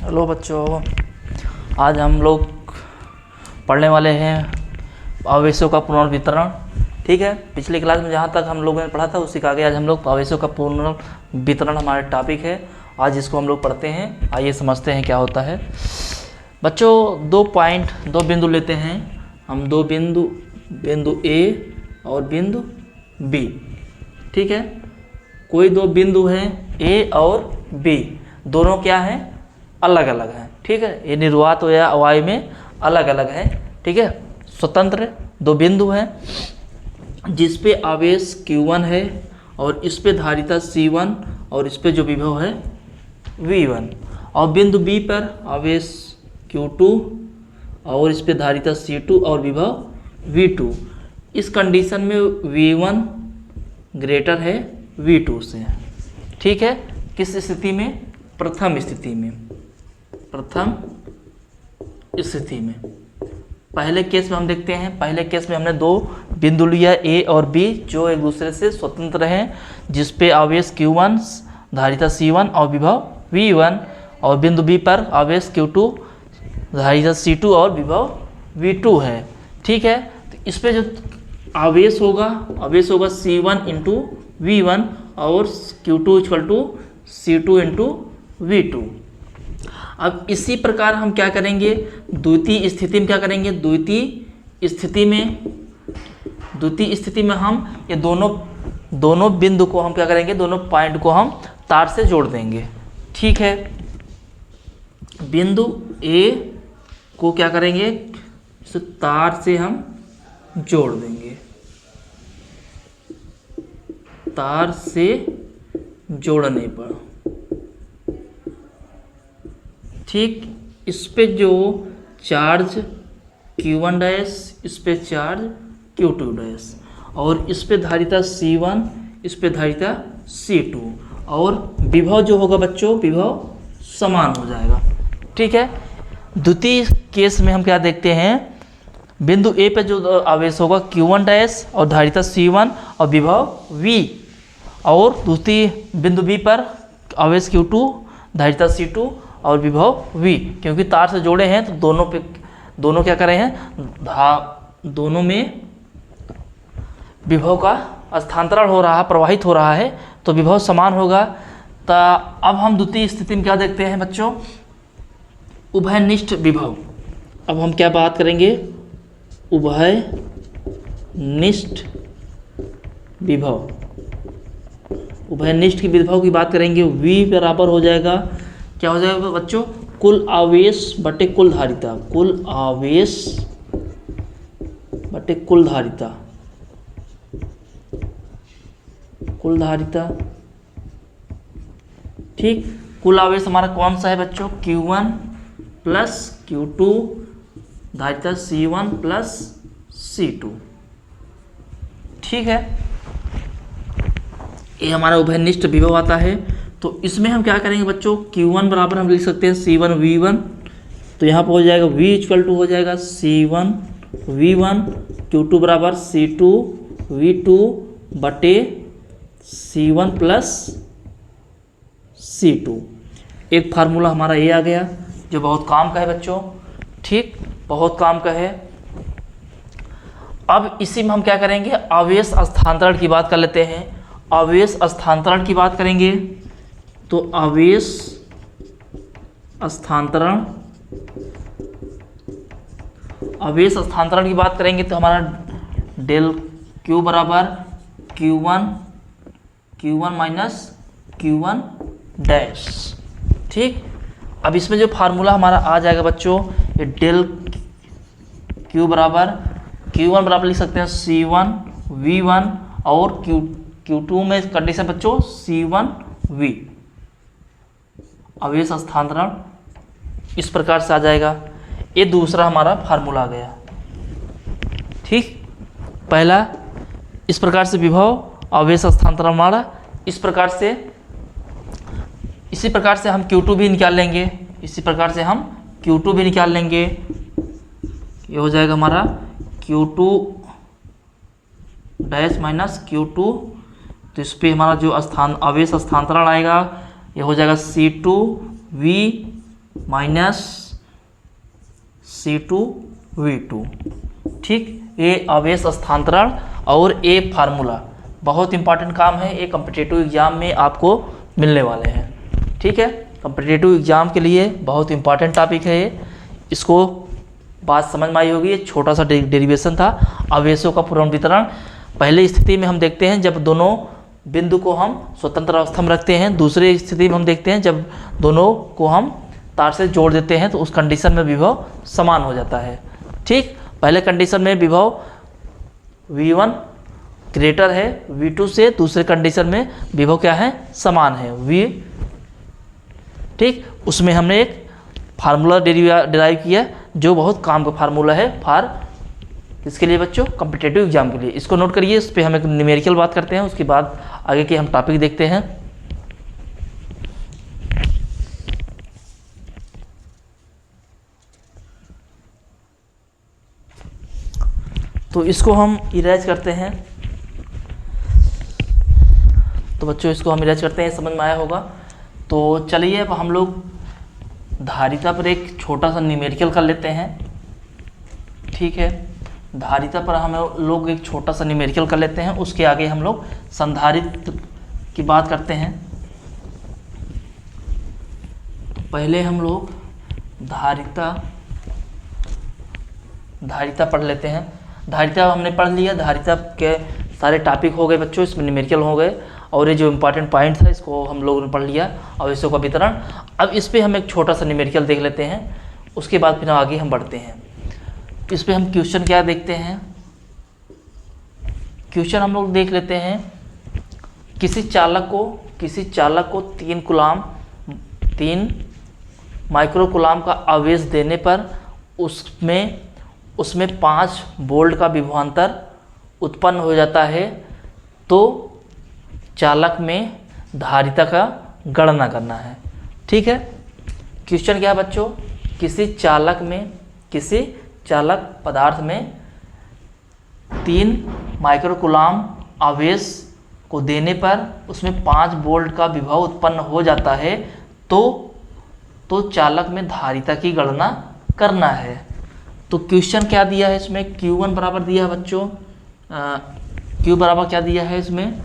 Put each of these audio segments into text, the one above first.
Hello बच्चों, आज हम लोग पढ़ने वाले हैं आवेशों का पुनर्वितरण। ठीक है, पिछले क्लास में जहाँ तक हम लोगों ने पढ़ा था उसी का आगे आज हम लोग आवेशों का पुनर्वितरण हमारा टॉपिक है। आज इसको हम लोग पढ़ते हैं, आइए समझते हैं क्या होता है। बच्चों दो बिंदु लेते हैं हम, दो बिंदु ए और बिंदु बी। ठीक है, कोई दो बिंदु हैं ए और बी, दोनों क्या हैं, अलग अलग हैं। ठीक है, ये निर्वात या अवाय में अलग अलग है। ठीक है, स्वतंत्र दो बिंदु हैं जिस पे आवेश Q1 है और इस पे धारिता C1 और इस पे जो विभव है V1, और बिंदु B पर आवेश Q2 और इस पे धारिता C2 और विभव V2। इस कंडीशन में V1 ग्रेटर है V2 से। ठीक है, किस स्थिति में? प्रथम स्थिति में। पहले केस में हम देखते हैं, पहले केस में हमने दो बिंदु लिया ए और बी जो एक दूसरे से स्वतंत्र हैं, जिस पे आवेश Q1 धारिता C1 और विभव V1, और बिंदु बी पर आवेश Q2 धारिता C2 और विभव V2 है। ठीक है, तो इस पे जो आवेश होगा C1 इंटू V1 और Q2 equal to C2 into V2। अब इसी प्रकार हम क्या करेंगे, द्वितीय स्थिति में क्या करेंगे, द्वितीय स्थिति में हम ये दोनों बिंदु को हम क्या करेंगे, दोनों पॉइंट को हम तार से जोड़ देंगे। ठीक है, बिंदु ए को क्या करेंगे, इस तार से हम जोड़ देंगे, तार से जोड़ने पर। ठीक, इस पे जो चार्ज Q1 डैश, इस पे चार्ज Q2 डैश, और इस पे धारिता C1, इस पे धारिता C2, और विभव जो होगा बच्चों, विभव समान हो जाएगा। ठीक है, द्वितीय केस में हम क्या देखते हैं, बिंदु ए पे जो आवेश होगा Q1 डैश और धारिता C1 और विभव V, और दूसरी बिंदु बी पर आवेश Q2 धारिता C2 और विभव V। क्योंकि तार से जोड़े हैं तो दोनों क्या कर रहे हैं, दोनों में विभव का स्थानांतरण हो रहा है, प्रवाहित हो रहा है, तो विभव समान होगा। तो अब हम द्वितीय स्थिति में क्या देखते हैं बच्चों, उभयनिष्ठ विभव। अब हम क्या बात करेंगे, उभयनिष्ठ विभव। उभयनिष्ठ की विभव की बात करेंगे, V बराबर हो जाएगा, क्या हो जाएगा बच्चों, कुल आवेश बटे कुल धारिता, कुल आवेश बटे कुल धारिता, कुल धारिता। ठीक, कुल आवेश हमारा कौन सा है बच्चों, Q1 प्लस Q2 धारिता C1 प्लस C2। ठीक है, ये हमारा उभयनिष्ठ विभव आता है। तो इसमें हम क्या करेंगे बच्चों, Q1 बराबर हम लिख सकते हैं C1 V1, तो यहाँ पर हो जाएगा V इक्वल टू हो जाएगा C1 V1, Q2 बराबर C2 V2 बटे C1 प्लस C2। एक फार्मूला हमारा ये आ गया जो बहुत काम का है बच्चों। ठीक, बहुत काम का है। अब इसी में हम क्या करेंगे, आवेश स्थानांतरण की बात कर लेते हैं। आवेश स्थानांतरण की बात करेंगे तो आवेश स्थानांतरण की बात करेंगे तो हमारा डेल Q बराबर Q1 माइनस Q1 डैश। ठीक, अब इसमें जो फार्मूला हमारा आ जाएगा बच्चों, ये डेल Q बराबर Q1 बराबर लिख सकते हैं C1 V1 और Q2 में कंडीशन बच्चों C1 V। आवेश स्थानांतरण इस प्रकार से आ जाएगा। ये दूसरा हमारा फार्मूला आ गया। ठीक, पहला इस प्रकार से विभव आवेश स्थानांतरण हमारा इस प्रकार से, इसी प्रकार से हम Q2 भी निकाल लेंगे, इसी प्रकार से हम Q2 भी निकाल लेंगे। ये हो जाएगा हमारा Q2 डैश माइनस Q2, तो इस पर हमारा जो आवेश स्थानांतरण आएगा ये हो जाएगा C2 V माइनस C2V2। ठीक, ये आवेश स्थानांतरण और ये फार्मूला बहुत इंपॉर्टेंट काम है, ये कॉम्पिटिटिव एग्जाम में आपको मिलने वाले हैं। ठीक है, कॉम्पिटिटिव एग्जाम के लिए बहुत इंपॉर्टेंट टॉपिक है ये, इसको बात समझ में आई होगी। ये छोटा सा डेरिवेशन था। आवेशों का पुनर्वितरण पहले स्थिति में हम देखते हैं जब दोनों बिंदु को हम स्वतंत्र अवस्था में रखते हैं, दूसरी स्थिति में हम देखते हैं जब दोनों को हम तार से जोड़ देते हैं तो उस कंडीशन में विभव समान हो जाता है। ठीक, पहले कंडीशन में विभव V1 ग्रेटर है V2 से, दूसरे कंडीशन में विभव क्या है, समान है V। ठीक, उसमें हमने एक फार्मूला डिराइव किया जो बहुत काम का फार्मूला है किसके लिए बच्चों, कॉम्पिटिटिव एग्जाम के लिए। इसको नोट करिए, इस पर हम एक न्यूमेरिकल बात करते हैं, उसके बाद आगे के हम टॉपिक देखते हैं। तो इसको हम इरेज करते हैं। तो बच्चों इसको हम इरेज करते हैं, समझ में आया होगा। तो चलिए अब हम लोग धारिता पर एक छोटा सा न्यूमेरिकल कर लेते हैं। ठीक है, धारिता पर हम लोग एक छोटा सा न्यूमेरिकल कर लेते हैं, उसके आगे हम लोग संधारित्र की बात करते हैं। तो पहले हम लोग धारिता पढ़ लेते हैं। धारिता हमने पढ़ लिया, धारिता के सारे टॉपिक हो गए बच्चों, इसमें न्यूमेरिकल हो गए और ये जो इम्पोर्टेंट पॉइंट था इसको हम लोगों ने पढ़ लिया, आवेशों का वितरण। अब इस पर हम एक छोटा सा न्यूमेरिकल देख लेते हैं, उसके बाद फिर आगे हम बढ़ते हैं। इस पर हम क्वेश्चन क्या देखते हैं, क्वेश्चन हम लोग देख लेते हैं। किसी चालक को 3 माइक्रो कूलाम का आवेश देने पर उसमें 5 वोल्ट का विभवांतर उत्पन्न हो जाता है, तो चालक में धारिता का गणना करना है। ठीक है, क्वेश्चन क्या है बच्चों, किसी चालक पदार्थ में 3 माइक्रो कूलाम आवेश को देने पर उसमें 5 वोल्ट का विभव उत्पन्न हो जाता है, तो चालक में धारिता की गणना करना है। तो क्वेश्चन क्या दिया है इसमें, Q1 बराबर दिया है बच्चों, Q बराबर क्या दिया है इसमें,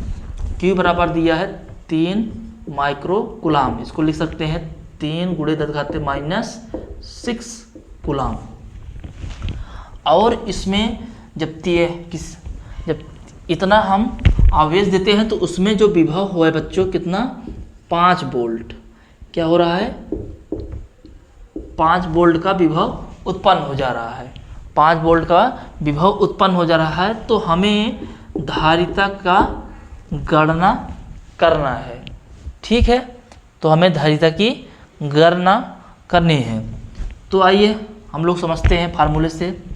Q बराबर दिया है 3 माइक्रो कूलाम। इसको लिख सकते हैं 3 × 6 कूलाम। और इसमें जब इतना हम आवेश देते हैं तो उसमें जो विभव हुआ है बच्चों कितना, 5 वोल्ट। क्या हो रहा है, 5 वोल्ट का विभव उत्पन्न हो जा रहा है, 5 वोल्ट का विभव उत्पन्न हो जा रहा है। तो हमें धारिता का गणना करना है। ठीक है, तो हमें धारिता की गणना करनी है। तो आइए हम लोग समझते हैं फार्मूले से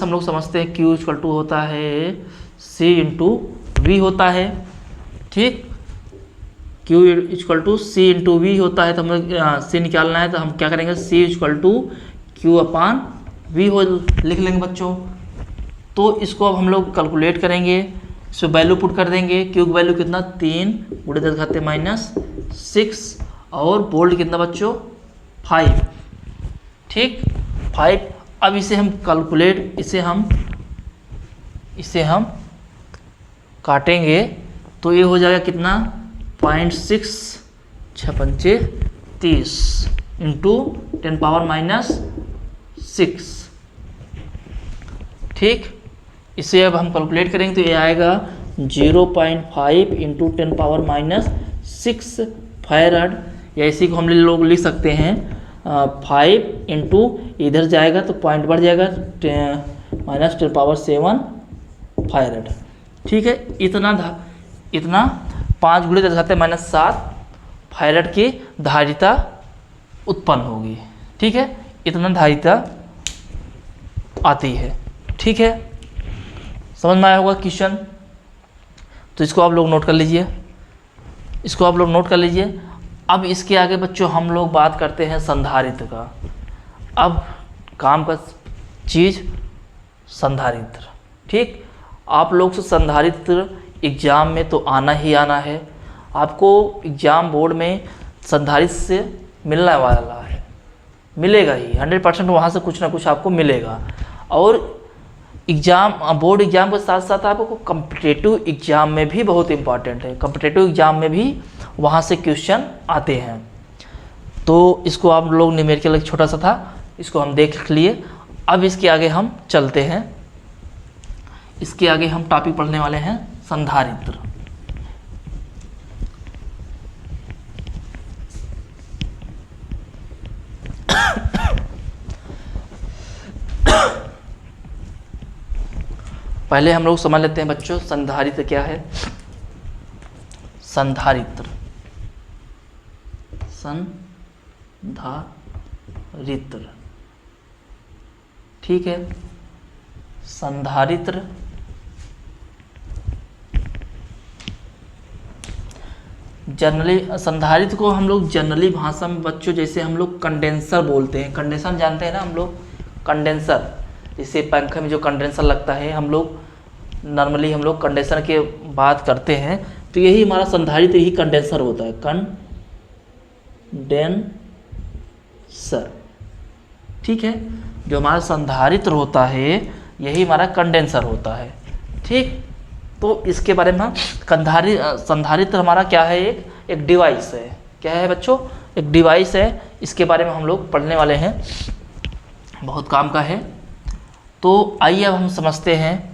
हम लोग समझते हैं। Q = होता है C × V होता है। ठीक, Q = C × V होता है, तो हम लोग C निकालना है, तो हम क्या करेंगे, C = Q/V हो लिख लेंगे बच्चों। तो इसको अब हम लोग कैलकुलेट करेंगे, इसमें वैल्यू पुट कर देंगे। Q की वैल्यू कितना, 3 × 10⁻6 और वोल्ट कितना बच्चों, 5। ठीक, 5। अब इसे हम कैलकुलेट, इसे हम काटेंगे तो ये हो जाएगा कितना, 0.6 6 पंचे 30 × 10⁻6। ठीक, इसे अब हम कैलकुलेट करेंगे तो ये आएगा 0.5 × 10⁻6 फैराड, या इसी को हम लोग लिख सकते हैं 5 इंटू इधर जाएगा तो पॉइंट बढ़ जाएगा -10⁻7 फैराड। ठीक है, इतना 5 × 10⁻7 फैराड की धारिता उत्पन्न होगी। ठीक है, इतना धारिता आती है। ठीक है, समझ में आया होगा क्वेश्चन। तो इसको आप लोग नोट कर लीजिए, अब इसके आगे बच्चों हम लोग बात करते हैं संधारित्र का। अब काम का चीज़ संधारित्र। ठीक, आप लोग से संधारित्र एग्ज़ाम में तो आना ही आना है। आपको एग्ज़ाम बोर्ड में संधारित्र से मिलने वाला है, मिलेगा ही 100%, वहाँ से कुछ ना कुछ आपको मिलेगा। और एग्ज़ाम, बोर्ड एग्ज़ाम के साथ साथ आपको कॉम्पिटिटिव एग्ज़ाम में भी बहुत इंपॉर्टेंट है, कॉम्पिटिटिव एग्ज़ाम में भी वहाँ से क्वेश्चन आते हैं। तो इसको आप लोग न्यूमेरिकल एक छोटा सा था, इसको हम देख लिए। अब इसके आगे हम चलते हैं, इसके आगे हम टॉपिक पढ़ने वाले हैं संधारित्र। पहले हम लोग समझ लेते हैं बच्चों संधारित्र क्या है। संधारित्र, संधारित्र, ठीक है। संधारित्र जनरली, संधारित्र को हम लोग जनरली भाषा में बच्चों जैसे हम लोग कंडेंसर बोलते हैं। कंडेंसर जानते हैं ना हम लोग, कंडेंसर, जैसे पंखे में जो कंडेंसर लगता है, हम लोग नॉर्मली हम लोग कंडेंसर की बात करते हैं, तो यही हमारा संधारित्र ही कंडेंसर होता है, कंडेंसर, ठीक है। जो हमारा संधारित्र होता है यही हमारा कंडेंसर होता है, ठीक। तो इसके बारे में संधारित्र हमारा क्या है, एक डिवाइस है। क्या है बच्चों, एक डिवाइस है। इसके बारे में हम लोग पढ़ने वाले हैं, बहुत काम का है। तो आइए अब हम समझते हैं।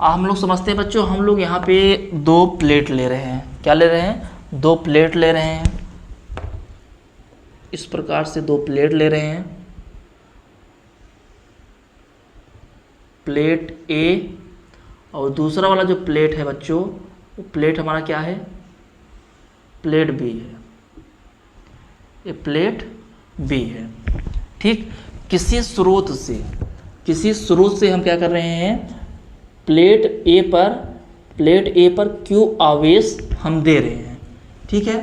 हम लोग समझते हैं बच्चों, हम लोग यहाँ पे 2 प्लेट ले रहे हैं। क्या ले रहे हैं, 2 प्लेट ले रहे हैं। इस प्रकार से 2 प्लेट ले रहे हैं, प्लेट ए, और दूसरा वाला जो प्लेट है बच्चों, वो प्लेट हमारा क्या है, प्लेट बी है। ये प्लेट बी है, ठीक। किसी स्रोत से हम क्या कर रहे हैं, प्लेट ए पर क्यू आवेश हम दे रहे हैं, ठीक है।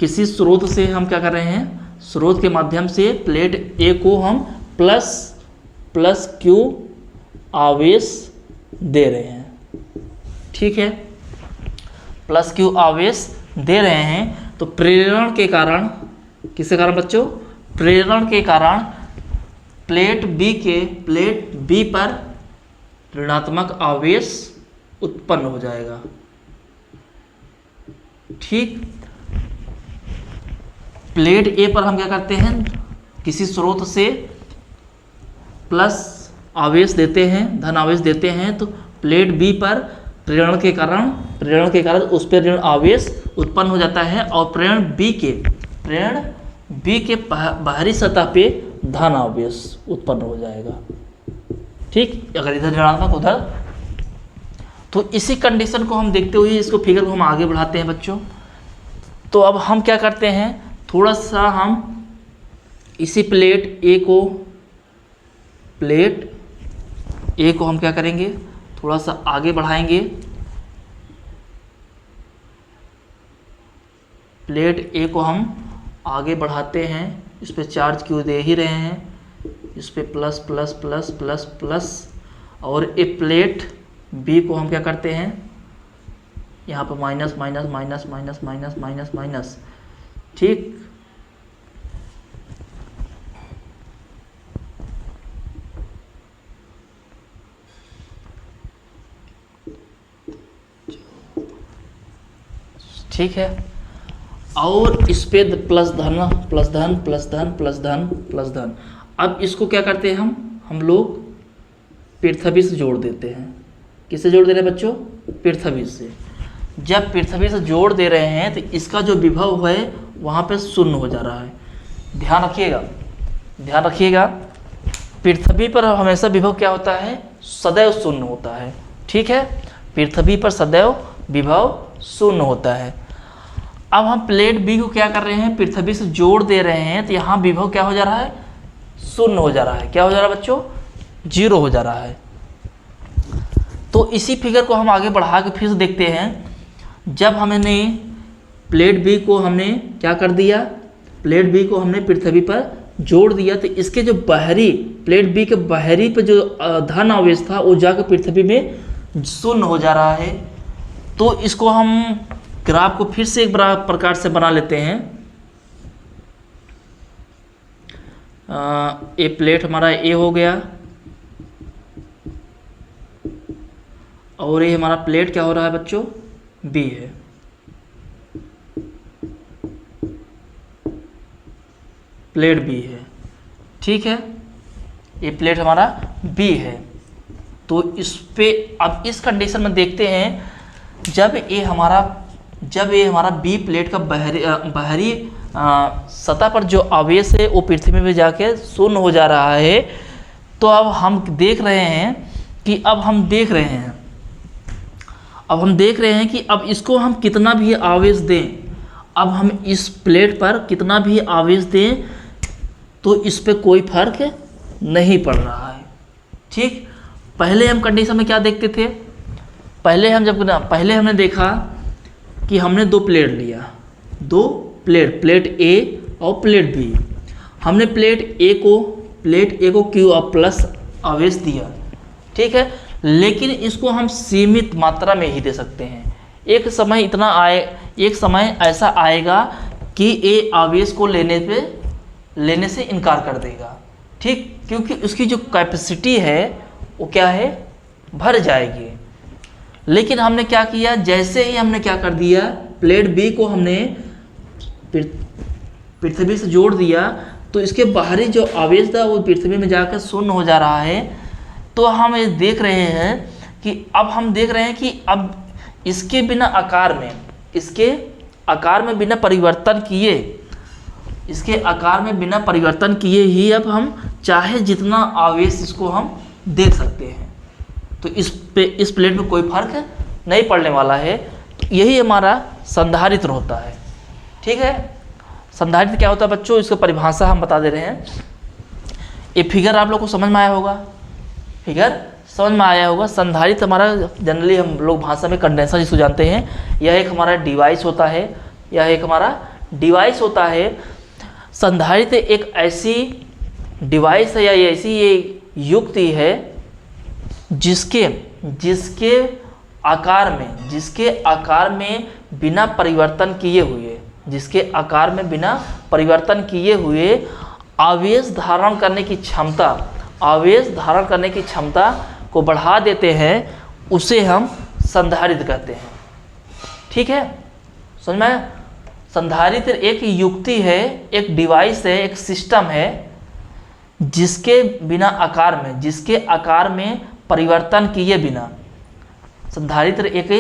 किसी स्रोत से हम क्या कर रहे हैं, स्रोत के माध्यम से प्लेट ए को हम प्लस क्यू आवेश दे रहे हैं, ठीक है। प्लस क्यू आवेश दे रहे हैं, तो प्रेरण के कारण, किसके कारण बच्चों, प्रेरण के कारण प्लेट बी पर ऋणात्मक आवेश उत्पन्न हो जाएगा, ठीक। प्लेट ए पर हम क्या करते हैं, किसी स्रोत से प्लस आवेश देते हैं, धन आवेश देते हैं, तो प्लेट बी पर प्रेरण के कारण उस पर ऋण आवेश उत्पन्न हो जाता है, और प्रेरण बी के बाहरी सतह पे धन आवेश उत्पन्न हो जाएगा, ठीक। अगर इधर ऋणात्मक उधर, तो इसी कंडीशन को हम देखते हुए इसको फिगर को हम आगे बढ़ाते हैं बच्चों। तो अब हम क्या करते हैं, थोड़ा सा हम इसी प्लेट ए को हम क्या करेंगे, थोड़ा सा आगे बढ़ाएंगे। प्लेट ए को हम आगे बढ़ाते हैं, इस पे चार्ज क्यों दे ही रहे हैं, इस पे plus plus plus plus plus, और ए प्लेट बी को हम क्या करते हैं, यहाँ पर minus minus minus minus minus minus minus, ठीक। ठीक है, और इस पे प्लस धन प्लस धन प्लस धन प्लस धन प्लस धन। अब इसको क्या करते हैं, हम लोग पृथ्वी से जोड़ देते हैं। किससे जोड़ दे रहे हैं बच्चों, पृथ्वी से। जब पृथ्वी से जोड़ दे रहे हैं तो इसका जो विभव है वहाँ पे शून्य हो जा रहा है। ध्यान रखिएगा, पृथ्वी पर हमेशा विभव क्या होता है, सदैव शून्य होता है, ठीक है। पृथ्वी पर सदैव विभव शून्य होता है। अब हम प्लेट बी को क्या कर रहे हैं, पृथ्वी से जोड़ दे रहे हैं, तो यहाँ विभव क्या हो जा रहा है, शून्य हो जा रहा है। क्या हो जा रहा है बच्चों, 0 हो जा रहा है। तो इसी फिगर को हम आगे बढ़ा के फिर से देखते हैं। जब हमने प्लेट बी को हमने क्या कर दिया, प्लेट बी को हमने पृथ्वी पर जोड़ दिया, तो इसके जो बाहरी, प्लेट बी के बाहरी पर जो धन आवेश था वो जाकर पृथ्वी में शून्य हो जा रहा है। तो इसको हम ग्राफ को फिर से एक प्रकार से बना लेते हैं। ए प्लेट हमारा ए हो गया, और ये हमारा प्लेट क्या हो रहा है बच्चों, बी है। प्लेट बी है, ठीक है, ये प्लेट हमारा बी है। तो इस पे अब इस कंडीशन में देखते हैं, जब ये हमारा बी प्लेट का बाहरी सतह पर जो आवेश है वो पृथ्वी में जाके शून्य हो जा रहा है। तो अब हम देख रहे हैं कि अब हम देख रहे हैं कि अब इसको हम कितना भी आवेश दें, अब हम इस प्लेट पर कितना भी आवेश दें तो इस पे कोई फर्क नहीं पड़ रहा है, ठीक। पहले हम कंडीशन में क्या देखते थे, पहले हमने देखा कि हमने दो प्लेट लिया, प्लेट ए और प्लेट बी। हमने प्लेट ए को क्यू प्लस आवेश दिया, ठीक है, लेकिन इसको हम सीमित मात्रा में ही दे सकते हैं। एक समय ऐसा आएगा कि ए आवेश को लेने से इनकार कर देगा, ठीक, क्योंकि उसकी जो कैपेसिटी है वो क्या है, भर जाएगी। लेकिन हमने क्या किया, जैसे ही हमने क्या कर दिया, प्लेट बी को हमने पृथ्वी से जोड़ दिया, तो इसके बाहरी जो आवेश था वो पृथ्वी में जाकर शून्य हो जा रहा है। तो हम ये देख रहे हैं कि अब इसके बिना आकार में बिना परिवर्तन किए ही अब हम चाहे जितना आवेश इसको हम दे सकते हैं। तो इस प्लेट में कोई फर्क नहीं पड़ने वाला है। तो यही हमारा संधारित्र होता है, ठीक है। संधारित्र क्या होता है बच्चों, इसकी परिभाषा हम बता दे रहे हैं। ये फिगर आप लोग को समझ में आया होगा, संधारित्र हमारा जनरली हम लोग भाषा में कंडेंसर जिसको जानते हैं, यह एक हमारा डिवाइस होता है। संधारित्र एक ऐसी डिवाइस है या ऐसी ये युक्ति है जिसके आकार में बिना परिवर्तन किए हुए आवेश धारण करने की क्षमता को बढ़ा देते हैं, उसे हम संधारित्र कहते हैं, ठीक है, समझ में आया। संधारित्र एक युक्ति है, एक डिवाइस है, एक सिस्टम है जिसके आकार में परिवर्तन किए बिना, संधारित्र एक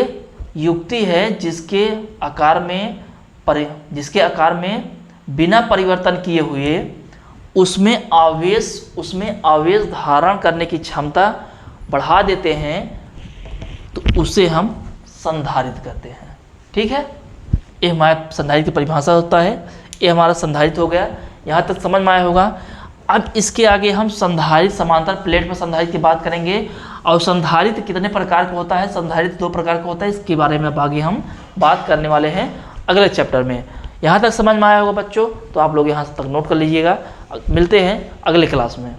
युक्ति है जिसके आकार में बिना परिवर्तन किए हुए उसमें आवेश धारण करने की क्षमता बढ़ा देते हैं, तो उसे हम संधारित्र कहते हैं, ठीक है। ये हमारा संधारित्र की परिभाषा होता है। ये हमारा संधारित्र हो गया, यहाँ तक समझ में आया होगा। अब इसके आगे हम संधारित्र समांतर प्लेट में संधारित्र की बात करेंगे, और संधारित्र कितने प्रकार का होता है, संधारित्र 2 प्रकार का होता है। इसके बारे में अब आगे हम बात करने वाले हैं अगले चैप्टर में। यहाँ तक समझ में आया होगा बच्चों, तो आप लोग यहाँ तक नोट कर लीजिएगा। मिलते हैं अगले क्लास में।